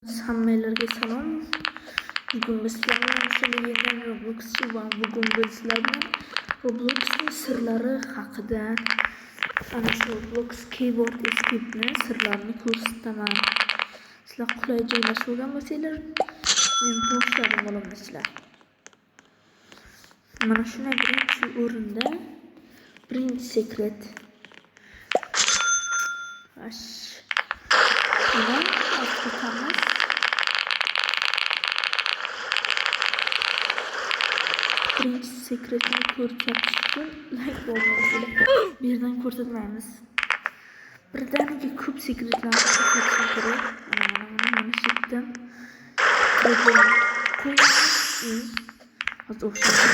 Hammalarga salom. Bugun biz sizlarga yangi Robloxchi va bugun biz sizlar bilan Robloxning sirlari haqida ana shu Roblox Keyboard Escape'ni sirlarini ko'rsataman. Sizlar qulay joylashib olgan bo'lsanglar, men boshladim bo'lamizlar. Mana shunday birinchi o'rinda birinchi sekret. Buni ochamiz. Birinchi sekretni ko'rsatish uchun like bo'lmaydi. Bu yerdan ko'rsatmaymiz. Birdaniga ko'p sekretlarni ko'rsatishim kerak. Mana shu yerdan hozir o'xshaydi.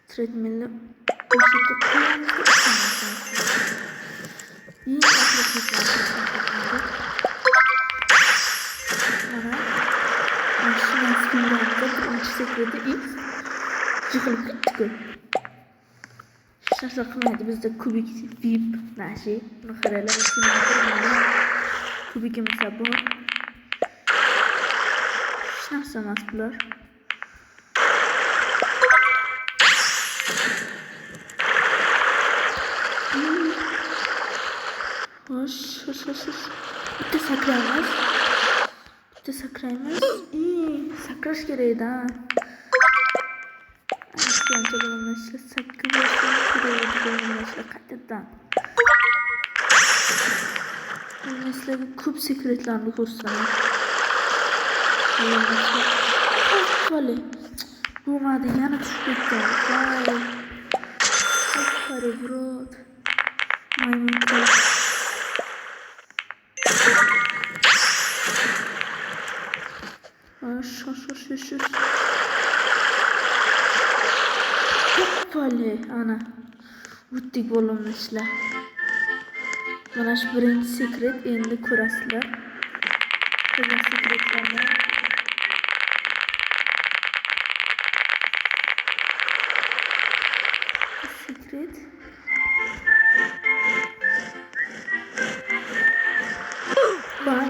Treadmillni o'xshatib qo'yamiz. Birinchi sekreti ilk yıkılıp gitti. Şarsa qilmaydi bizda kubik vip nashi nuqaralar kubikimiz bor. Hech narsa emas bular. Xo'sh. Bitta sakraymiz. Sakrash kerak edi. Ancha bo'lmasa sakrash qaytadan. Sizlarga ko'p sekretlarni ko'rsataman. Vale. Bo'lmadi, yana tushib ketdi. Voy. Brot. Minecraft. Şu. Vale, ana. O'tdik bo'limni ishlar. Mana shu birinchi sekret endi ko'rasizlar. Qolgan sekretlarni. Sekret.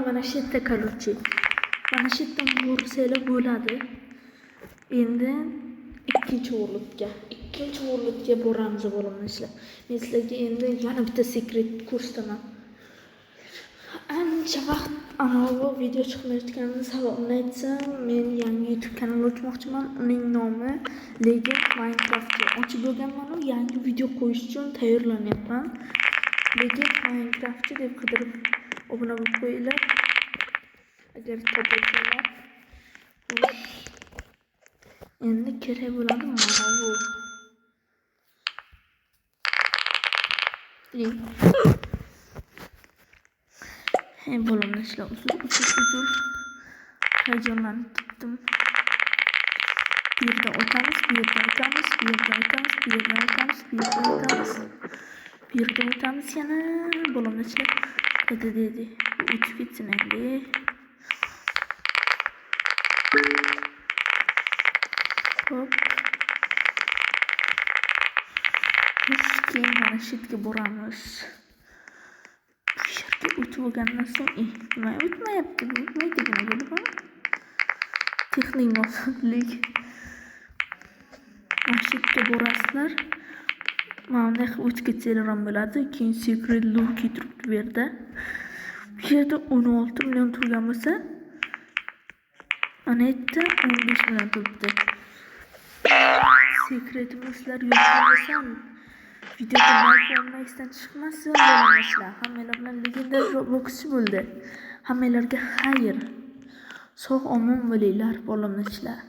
Mana shu yerda qoluvchi. Mana shu yerdan bo'rsanglar bo'ladi. Endi ikkinchi o'ringa boramiz bo'limni ishlar. Men sizlarga endi yana bitta sekret ko'rsataman. Ancha vaqt bu video chiqmayotganini sababini aytsam, men yangi YouTube kanal ochmoqchiman. Uning nomi Legend Minecraft. Ochib bo'lganman, yangi video qo'yish uchun tayyorlanyapman. Legend Minecraft deb qidirib obuna bo'lib qo'yinglar. Agar topilsalar. Endi kerak bo'ladi mana bu. Bo'limni ishlar uzr. Hayajonlanib ketdim. Bu yerda o'tamiz. Bu yerda o'tamiz yana. Bo'limni ishlar dedi. O'tib ketsin endi. Hop. Keyin mana shu yerga boramiz. Bu yerga o'tib olgandan so'ng nima o'tmayapti? O'tmaydigina bo'lib texnik nosozlik. Mana shu yerga borasizlar. Mana bunday o'tib ketsanglar ham bo'ladi. Keyin secret look turibdi bu yerda. Bu yerda 16 million turgan bo'lsa, ana yerda 15 million turibdi. Sekretimizlar yo'q bo'lsa videoga like olmasdan chiqmasin bo'lamizlar. Hammalar bilan legendar Robloxchi bo'ldi. Hammalarga xayr. Sog' omon bo'linglar bo'limizlar.